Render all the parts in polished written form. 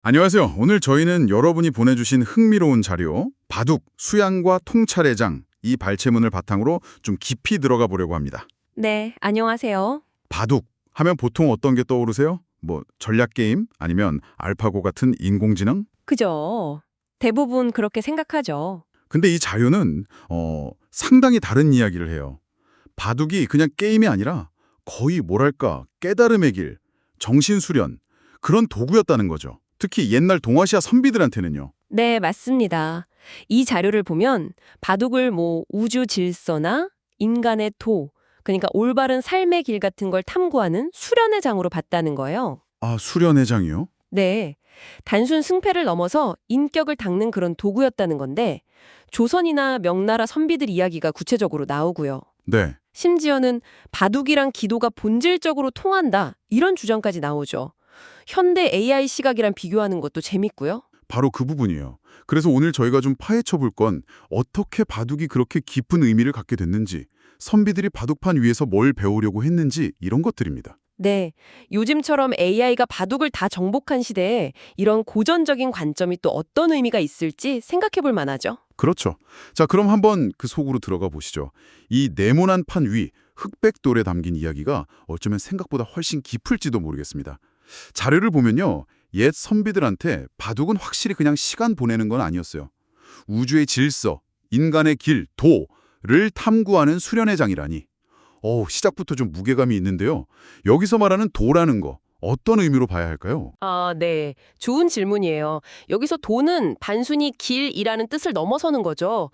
안녕하세요. 오늘 저희는 여러분이 보내주신 흥미로운 자료, 바둑, 수양과 통찰의 장, 이 발췌문을 바탕으로 좀 깊이 들어가 보려고 합니다. 네, 안녕하세요. 바둑 하면 보통 어떤 게 떠오르세요? 뭐 전략 게임 아니면 알파고 같은 인공지능? 그죠? 대부분 그렇게 생각하죠. 근데 이 자료는 상당히 다른 이야기를 해요. 바둑이 그냥 게임이 아니라 거의 뭐랄까 깨달음의 길, 정신수련 그런 도구였다는 거죠. 특히 옛날 동아시아 선비들한테는요. 네, 맞습니다. 이 자료를 보면 바둑을 우주 질서나 인간의 도, 그러니까 올바른 삶의 길 같은 걸 탐구하는 수련의 장으로 봤다는 거예요. 아, 수련의 장이요? 네, 단순 승패를 넘어서 인격을 닦는 그런 도구였다는 건데 조선이나 명나라 선비들 이야기가 구체적으로 나오고요. 네. 심지어는 바둑이랑 기도가 본질적으로 통한다 이런 주장까지 나오죠. 현대 AI 시각이랑 비교하는 것도 재밌고요. 바로 그 부분이에요. 그래서 오늘 저희가 좀 파헤쳐 볼 건 어떻게 바둑이 그렇게 깊은 의미를 갖게 됐는지, 선비들이 바둑판 위에서 뭘 배우려고 했는지 이런 것들입니다. 네, 요즘처럼 AI가 바둑을 다 정복한 시대에 이런 고전적인 관점이 또 어떤 의미가 있을지 생각해 볼 만하죠. 그렇죠. 자, 그럼 한번 그 속으로 들어가 보시죠. 이 네모난 판 위 흑백돌에 담긴 이야기가 어쩌면 생각보다 훨씬 깊을지도 모르겠습니다. 자료를 보면요. 옛 선비들한테 바둑은 확실히 그냥 시간 보내는 건 아니었어요. 우주의 질서, 인간의 길, 도를 탐구하는 수련의 장이라니. 시작부터 좀 무게감이 있는데요. 여기서 말하는 도라는 거, 어떤 의미로 봐야 할까요? 아, 네. 좋은 질문이에요. 여기서 도는 단순히 길이라는 뜻을 넘어서는 거죠.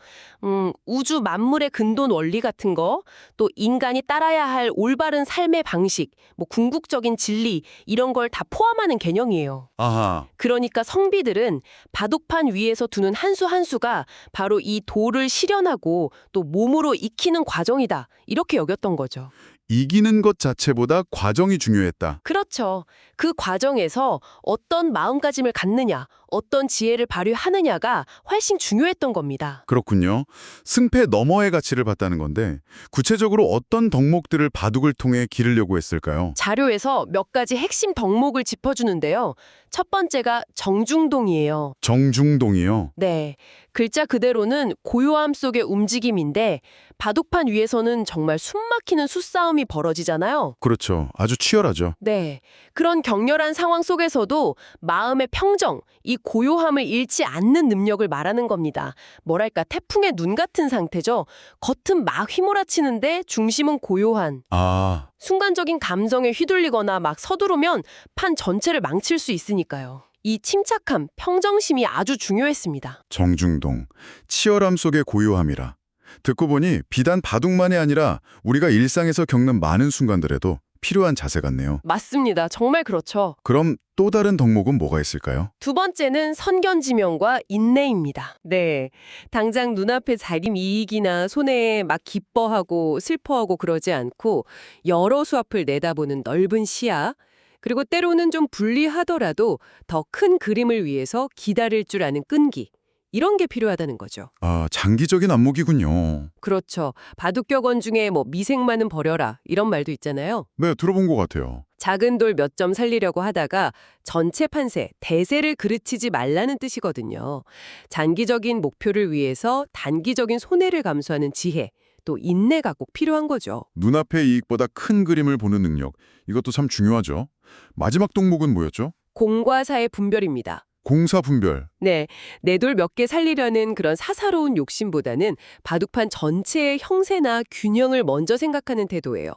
우주 만물의 근본 원리 같은 거, 또 인간이 따라야 할 올바른 삶의 방식, 궁극적인 진리, 이런 걸 다 포함하는 개념이에요. 아하, 그러니까 성비들은 바둑판 위에서 두는 한 수 한 수가 바로 이 도를 실현하고 또 몸으로 익히는 과정이다. 이렇게 여겼던 거죠. 이기는 것 자체보다 과정이 중요했다. 그렇죠. 그 과정에서 어떤 마음가짐을 갖느냐, 어떤 지혜를 발휘하느냐가 훨씬 중요했던 겁니다. 그렇군요. 승패 너머의 가치를 봤다는 건데 구체적으로 어떤 덕목들을 바둑을 통해 기르려고 했을까요? 자료에서 몇 가지 핵심 덕목을 짚어주는데요. 첫 번째가 정중동이에요. 정중동이요. 네, 글자 그대로는 고요함 속의 움직임인데 바둑판 위에서는 정말 숨막히는 수싸움이 벌어지잖아요. 그렇죠. 아주 치열하죠. 네, 그런 격렬한 상황 속에서도 마음의 평정, 이 고요함을 잃지 않는 능력을 말하는 겁니다. 뭐랄까 태풍의 눈 같은 상태죠. 겉은 막 휘몰아치는데 중심은 고요한. 아, 순간적인 감정에 휘둘리거나 막 서두르면 판 전체를 망칠 수 있으니까요. 이 침착함, 평정심이 아주 중요했습니다. 정중동. 치열함 속의 고요함이라. 듣고 보니 비단 바둑만이 아니라 우리가 일상에서 겪는 많은 순간들에도 필요한 자세 같네요. 맞습니다. 정말 그렇죠. 그럼 또 다른 덕목은 뭐가 있을까요? 두 번째는 선견지명과 인내입니다. 네. 당장 눈앞의 자림이익이나 손해에 막 기뻐하고 슬퍼하고 그러지 않고 여러 수앞을 내다보는 넓은 시야, 그리고 때로는 좀 불리하더라도 더 큰 그림을 위해서 기다릴 줄 아는 끈기, 이런 게 필요하다는 거죠. 아, 장기적인 안목이군요. 그렇죠. 바둑격언 중에 미생만은 버려라 이런 말도 있잖아요. 네, 들어본 것 같아요. 작은 돌 몇 점 살리려고 하다가 전체 판세, 대세를 그르치지 말라는 뜻이거든요. 장기적인 목표를 위해서 단기적인 손해를 감수하는 지혜, 또 인내가 꼭 필요한 거죠. 눈앞의 이익보다 큰 그림을 보는 능력. 이것도 참 중요하죠. 마지막 덕목은 뭐였죠? 공과 사의 분별입니다. 공사분별. 네, 내 돌 몇 개 살리려는 그런 사사로운 욕심보다는 바둑판 전체의 형세나 균형을 먼저 생각하는 태도예요.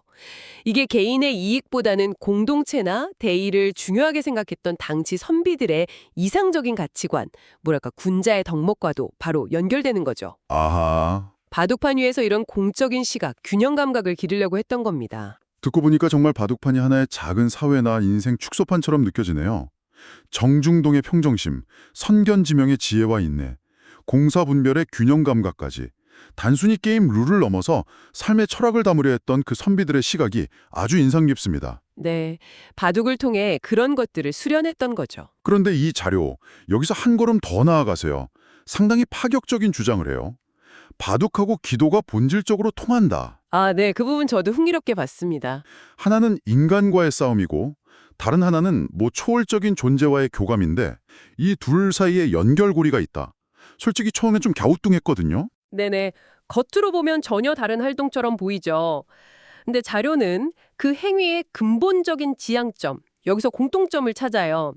이게 개인의 이익보다는 공동체나 대의를 중요하게 생각했던 당시 선비들의 이상적인 가치관, 뭐랄까 군자의 덕목과도 바로 연결되는 거죠. 아하. 바둑판 위에서 이런 공적인 시각, 균형 감각을 기르려고 했던 겁니다. 듣고 보니까 정말 바둑판이 하나의 작은 사회나 인생 축소판처럼 느껴지네요. 정중동의 평정심, 선견지명의 지혜와 인내, 공사분별의 균형 감각까지 단순히 게임 룰을 넘어서 삶의 철학을 담으려 했던 그 선비들의 시각이 아주 인상 깊습니다. 네, 바둑을 통해 그런 것들을 수련했던 거죠. 그런데 이 자료, 여기서 한 걸음 더 나아가서요. 상당히 파격적인 주장을 해요. 바둑하고 기도가 본질적으로 통한다. 아, 네, 그 부분 저도 흥미롭게 봤습니다. 하나는 인간과의 싸움이고 다른 하나는 뭐 초월적인 존재와의 교감인데 이 둘 사이에 연결고리가 있다. 솔직히 처음엔 좀 갸우뚱했거든요. 네네. 겉으로 보면 전혀 다른 활동처럼 보이죠. 근데 자료는 그 행위의 근본적인 지향점, 여기서 공통점을 찾아요.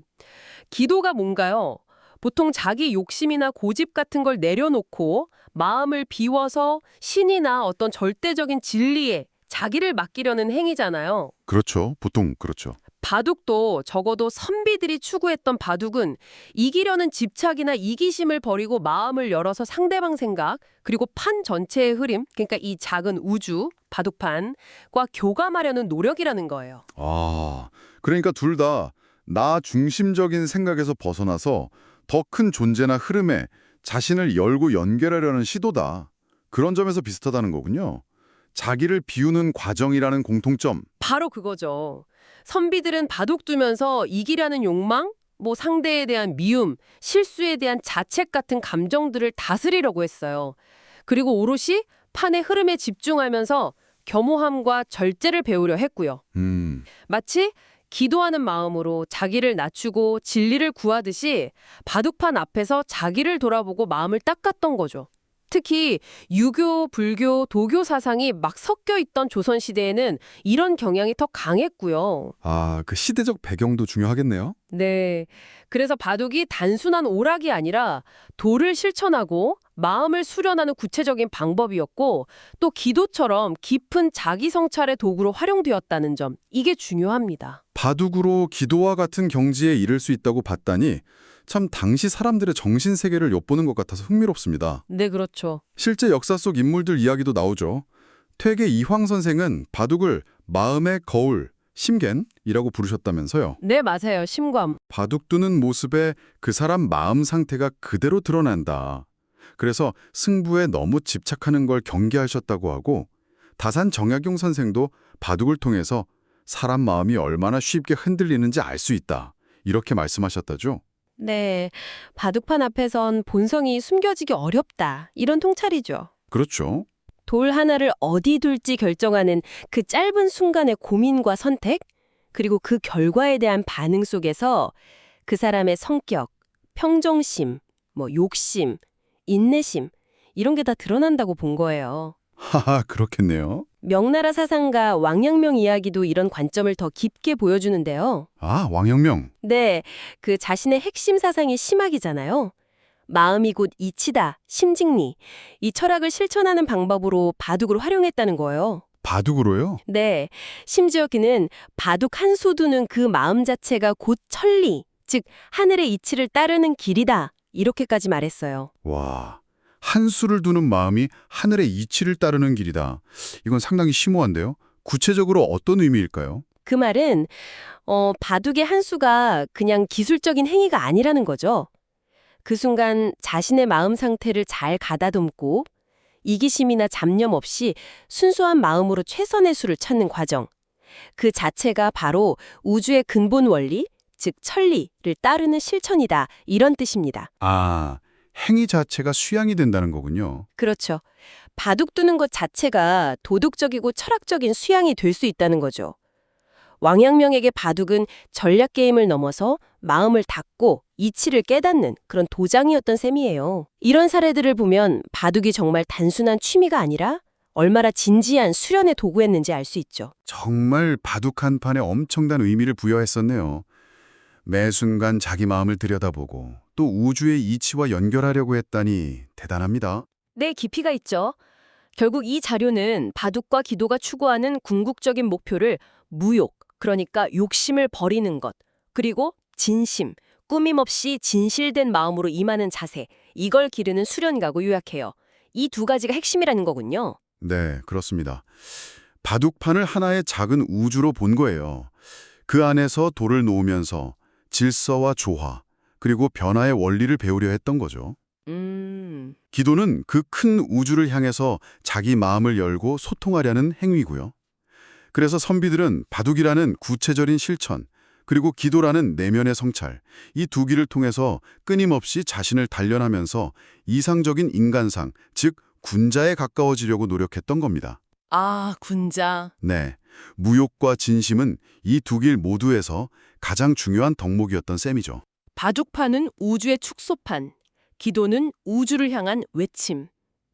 기도가 뭔가요? 보통 자기 욕심이나 고집 같은 걸 내려놓고 마음을 비워서 신이나 어떤 절대적인 진리에 자기를 맡기려는 행위잖아요. 그렇죠. 보통 그렇죠. 바둑도 적어도 선비들이 추구했던 바둑은 이기려는 집착이나 이기심을 버리고 마음을 열어서 상대방 생각, 그리고 판 전체의 흐름, 그러니까 이 작은 우주, 바둑판과 교감하려는 노력이라는 거예요. 아, 그러니까 둘 다 나 중심적인 생각에서 벗어나서 더 큰 존재나 흐름에 자신을 열고 연결하려는 시도다. 그런 점에서 비슷하다는 거군요. 자기를 비우는 과정이라는 공통점. 바로 그거죠. 선비들은 바둑 두면서 이기려는 욕망, 뭐 상대에 대한 미움, 실수에 대한 자책 같은 감정들을 다스리려고 했어요. 그리고 오롯이 판의 흐름에 집중하면서 겸허함과 절제를 배우려 했고요. 마치 기도하는 마음으로 자기를 낮추고 진리를 구하듯이 바둑판 앞에서 자기를 돌아보고 마음을 닦았던 거죠. 특히 유교, 불교, 도교 사상이 막 섞여 있던 조선시대에는 이런 경향이 더 강했고요. 아, 그 시대적 배경도 중요하겠네요. 네. 그래서 바둑이 단순한 오락이 아니라 도를 실천하고 마음을 수련하는 구체적인 방법이었고 또 기도처럼 깊은 자기 성찰의 도구로 활용되었다는 점, 이게 중요합니다. 바둑으로 기도와 같은 경지에 이를 수 있다고 봤다니 참 당시 사람들의 정신세계를 엿보는 것 같아서 흥미롭습니다. 네, 그렇죠. 실제 역사 속 인물들 이야기도 나오죠. 퇴계 이황 선생은 바둑을 마음의 거울, 심겐이라고 부르셨다면서요. 네, 맞아요. 심검. 바둑 두는 모습에 그 사람 마음 상태가 그대로 드러난다. 그래서 승부에 너무 집착하는 걸 경계하셨다고 하고 다산 정약용 선생도 바둑을 통해서 사람 마음이 얼마나 쉽게 흔들리는지 알 수 있다. 이렇게 말씀하셨다죠. 네. 바둑판 앞에선 본성이 숨겨지기 어렵다. 이런 통찰이죠. 그렇죠. 돌 하나를 어디 둘지 결정하는 그 짧은 순간의 고민과 선택, 그리고 그 결과에 대한 반응 속에서 그 사람의 성격, 평정심, 뭐 욕심, 인내심, 이런 게 다 드러난다고 본 거예요. 하하, 그렇겠네요. 명나라 사상가 왕陽명 이야기도 이런 관점을 더 깊게 보여주는데요. 아, 왕陽명. 네, 그 자신의 핵심 사상이 심학이잖아요. 마음이 곧 이치다, 심직리. 이 철학을 실천하는 방법으로 바둑을 활용했다는 거예요. 바둑으로요? 네, 심지어 그는 바둑 한 수 두는 그 마음 자체가 곧 천리, 즉 하늘의 이치를 따르는 길이다. 이렇게까지 말했어요. 와, 한 수를 두는 마음이 하늘의 이치를 따르는 길이다. 이건 상당히 심오한데요. 구체적으로 어떤 의미일까요? 그 말은 바둑의 한 수가 그냥 기술적인 행위가 아니라는 거죠. 그 순간 자신의 마음 상태를 잘 가다듬고 이기심이나 잡념 없이 순수한 마음으로 최선의 수를 찾는 과정. 그 자체가 바로 우주의 근본 원리, 즉 천리를 따르는 실천이다. 이런 뜻입니다. 아, 행위 자체가 수양이 된다는 거군요. 그렇죠. 바둑 두는 것 자체가 도덕적이고 철학적인 수양이 될 수 있다는 거죠. 왕陽명에게 바둑은 전략 게임을 넘어서 마음을 닫고 이치를 깨닫는 그런 도장이었던 셈이에요. 이런 사례들을 보면 바둑이 정말 단순한 취미가 아니라 얼마나 진지한 수련의 도구였는지 알 수 있죠. 정말 바둑 한 판에 엄청난 의미를 부여했었네요. 매 순간 자기 마음을 들여다보고 또 우주의 이치와 연결하려고 했다니 대단합니다. 네, 깊이가 있죠. 결국 이 자료는 바둑과 기도가 추구하는 궁극적인 목표를 무욕, 그러니까 욕심을 버리는 것, 그리고 진심, 꾸밈없이 진실된 마음으로 임하는 자세, 이걸 기르는 수련이라고 요약해요. 이 두 가지가 핵심이라는 거군요. 네, 그렇습니다. 바둑판을 하나의 작은 우주로 본 거예요. 그 안에서 돌을 놓으면서 질서와 조화, 그리고 변화의 원리를 배우려 했던 거죠. 기도는 그 큰 우주를 향해서 자기 마음을 열고 소통하려는 행위고요. 그래서 선비들은 바둑이라는 구체적인 실천, 그리고 기도라는 내면의 성찰, 이 두 길을 통해서 끊임없이 자신을 단련하면서 이상적인 인간상, 즉 군자에 가까워지려고 노력했던 겁니다. 아, 군자. 네, 무욕과 진심은 이 두 길 모두에서 가장 중요한 덕목이었던 셈이죠. 바둑판은 우주의 축소판, 기도는 우주를 향한 외침.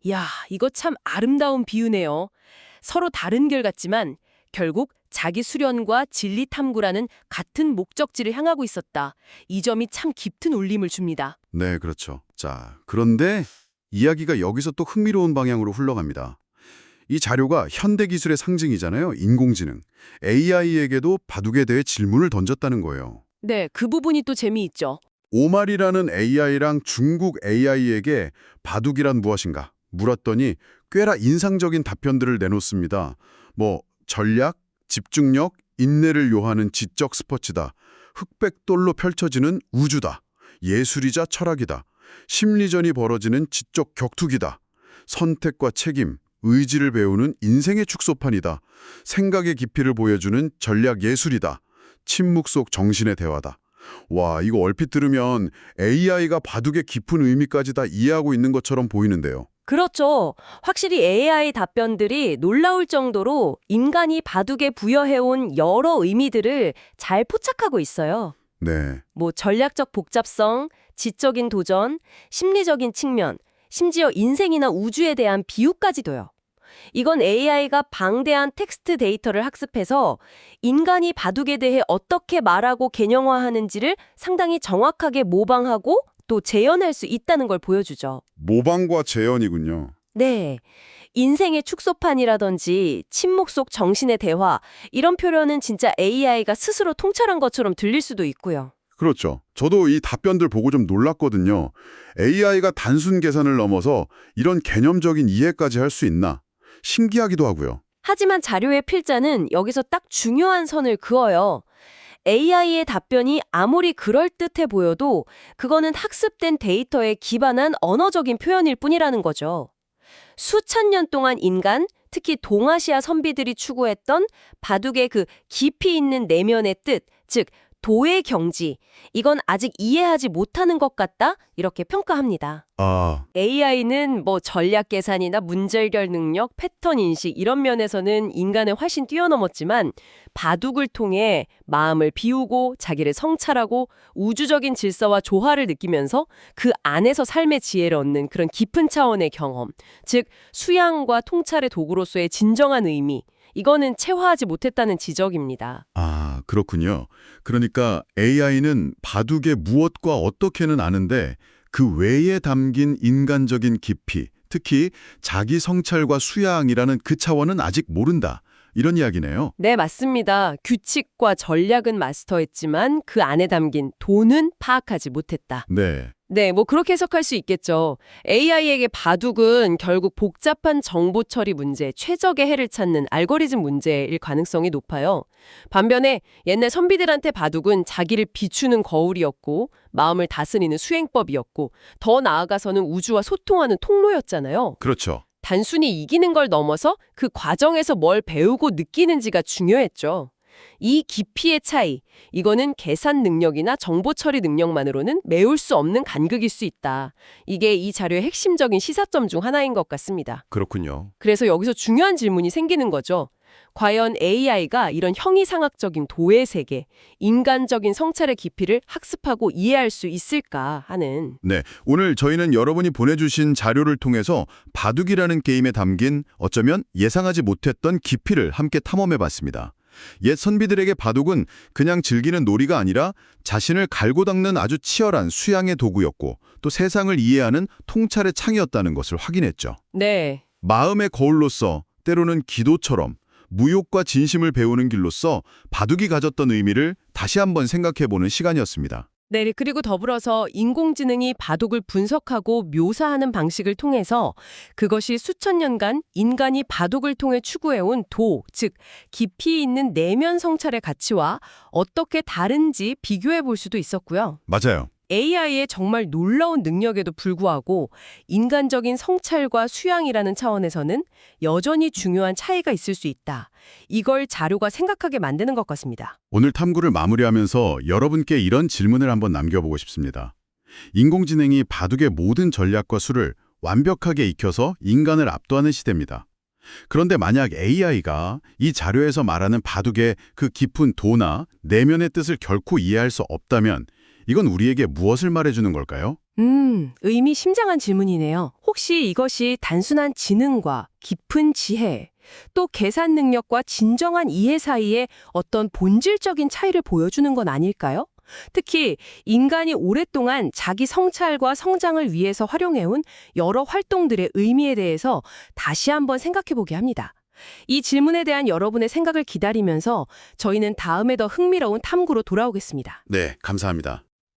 야, 이거 참 아름다운 비유네요. 서로 다른 길 같지만 결국 자기 수련과 진리 탐구라는 같은 목적지를 향하고 있었다. 이 점이 참 깊은 울림을 줍니다. 네, 그렇죠. 자, 그런데 이야기가 여기서 또 흥미로운 방향으로 흘러갑니다. 이 자료가 현대 기술의 상징이잖아요. 인공지능. AI에게도 바둑에 대해 질문을 던졌다는 거예요. 네, 그 부분이 또 재미있죠. 오말이라는 AI랑 중국 AI에게 바둑이란 무엇인가 물었더니 꽤나 인상적인 답변들을 내놓습니다. 전략, 집중력, 인내를 요하는 지적 스포츠다. 흑백돌로 펼쳐지는 우주다. 예술이자 철학이다. 심리전이 벌어지는 지적 격투기다. 선택과 책임, 의지를 배우는 인생의 축소판이다. 생각의 깊이를 보여주는 전략 예술이다. 침묵 속 정신의 대화다. 와, 이거 얼핏 들으면 AI가 바둑의 깊은 의미까지 다 이해하고 있는 것처럼 보이는데요. 그렇죠. 확실히 AI 답변들이 놀라울 정도로 인간이 바둑에 부여해온 여러 의미들을 잘 포착하고 있어요. 네, 전략적 복잡성, 지적인 도전, 심리적인 측면, 심지어 인생이나 우주에 대한 비유까지도요. 이건 AI가 방대한 텍스트 데이터를 학습해서 인간이 바둑에 대해 어떻게 말하고 개념화하는지를 상당히 정확하게 모방하고 또 재현할 수 있다는 걸 보여주죠. 모방과 재현이군요. 네. 인생의 축소판이라든지 침묵 속 정신의 대화, 이런 표현은 진짜 AI가 스스로 통찰한 것처럼 들릴 수도 있고요. 그렇죠. 저도 이 답변들 보고 좀 놀랐거든요. AI가 단순 계산을 넘어서 이런 개념적인 이해까지 할 수 있나? 신기하기도 하고요. 하지만 자료의 필자는 여기서 딱 중요한 선을 그어요. AI의 답변이 아무리 그럴듯해 보여도 그거는 학습된 데이터에 기반한 언어적인 표현일 뿐이라는 거죠. 수천 년 동안 인간, 특히 동아시아 선비들이 추구했던 바둑의 그 깊이 있는 내면의 뜻, 즉 도의 경지, 이건 아직 이해하지 못하는 것 같다, 이렇게 평가합니다. AI는 전략 계산이나 문제 해결 능력, 패턴 인식 이런 면에서는 인간을 훨씬 뛰어넘었지만 바둑을 통해 마음을 비우고 자기를 성찰하고 우주적인 질서와 조화를 느끼면서 그 안에서 삶의 지혜를 얻는 그런 깊은 차원의 경험, 즉 수양과 통찰의 도구로서의 진정한 의미, 이거는 체화하지 못했다는 지적입니다. 그렇군요. 그러니까 AI는 바둑의 무엇과 어떻게는 아는데 그 외에 담긴 인간적인 깊이, 특히 자기 성찰과 수양이라는 그 차원은 아직 모른다. 이런 이야기네요. 네, 맞습니다. 규칙과 전략은 마스터했지만 그 안에 담긴 도는 파악하지 못했다. 네. 네, 그렇게 해석할 수 있겠죠. AI에게 바둑은 결국 복잡한 정보 처리 문제, 최적의 해를 찾는 알고리즘 문제일 가능성이 높아요. 반면에 옛날 선비들한테 바둑은 자기를 비추는 거울이었고 마음을 다스리는 수행법이었고 더 나아가서는 우주와 소통하는 통로였잖아요. 그렇죠. 단순히 이기는 걸 넘어서 그 과정에서 뭘 배우고 느끼는지가 중요했죠. 이 깊이의 차이, 이거는 계산 능력이나 정보 처리 능력만으로는 메울 수 없는 간극일 수 있다. 이게 이 자료의 핵심적인 시사점 중 하나인 것 같습니다. 그렇군요. 그래서 여기서 중요한 질문이 생기는 거죠. 과연 AI가 이런 형이상학적인 도의 세계, 인간적인 성찰의 깊이를 학습하고 이해할 수 있을까 하는. 네, 오늘 저희는 여러분이 보내주신 자료를 통해서 바둑이라는 게임에 담긴 어쩌면 예상하지 못했던 깊이를 함께 탐험해봤습니다. 옛 선비들에게 바둑은 그냥 즐기는 놀이가 아니라 자신을 갈고 닦는 아주 치열한 수양의 도구였고 또 세상을 이해하는 통찰의 창이었다는 것을 확인했죠. 네. 마음의 거울로서 때로는 기도처럼 무욕과 진심을 배우는 길로서 바둑이 가졌던 의미를 다시 한번 생각해보는 시간이었습니다. 네, 그리고 더불어서 인공지능이 바둑을 분석하고 묘사하는 방식을 통해서 그것이 수천 년간 인간이 바둑을 통해 추구해온 도, 즉 깊이 있는 내면 성찰의 가치와 어떻게 다른지 비교해 볼 수도 있었고요. 맞아요. AI의 정말 놀라운 능력에도 불구하고 인간적인 성찰과 수양이라는 차원에서는 여전히 중요한 차이가 있을 수 있다. 이걸 자료가 생각하게 만드는 것 같습니다. 오늘 탐구를 마무리하면서 여러분께 이런 질문을 한번 남겨보고 싶습니다. 인공지능이 바둑의 모든 전략과 수를 완벽하게 익혀서 인간을 압도하는 시대입니다. 그런데 만약 AI가 이 자료에서 말하는 바둑의 그 깊은 도나 내면의 뜻을 결코 이해할 수 없다면 이건 우리에게 무엇을 말해주는 걸까요? 의미심장한 질문이네요. 혹시 이것이 단순한 지능과 깊은 지혜, 또 계산 능력과 진정한 이해 사이에 어떤 본질적인 차이를 보여주는 건 아닐까요? 특히 인간이 오랫동안 자기 성찰과 성장을 위해서 활용해온 여러 활동들의 의미에 대해서 다시 한번 생각해보게 합니다. 이 질문에 대한 여러분의 생각을 기다리면서 저희는 다음에 더 흥미로운 탐구로 돌아오겠습니다. 네, 감사합니다.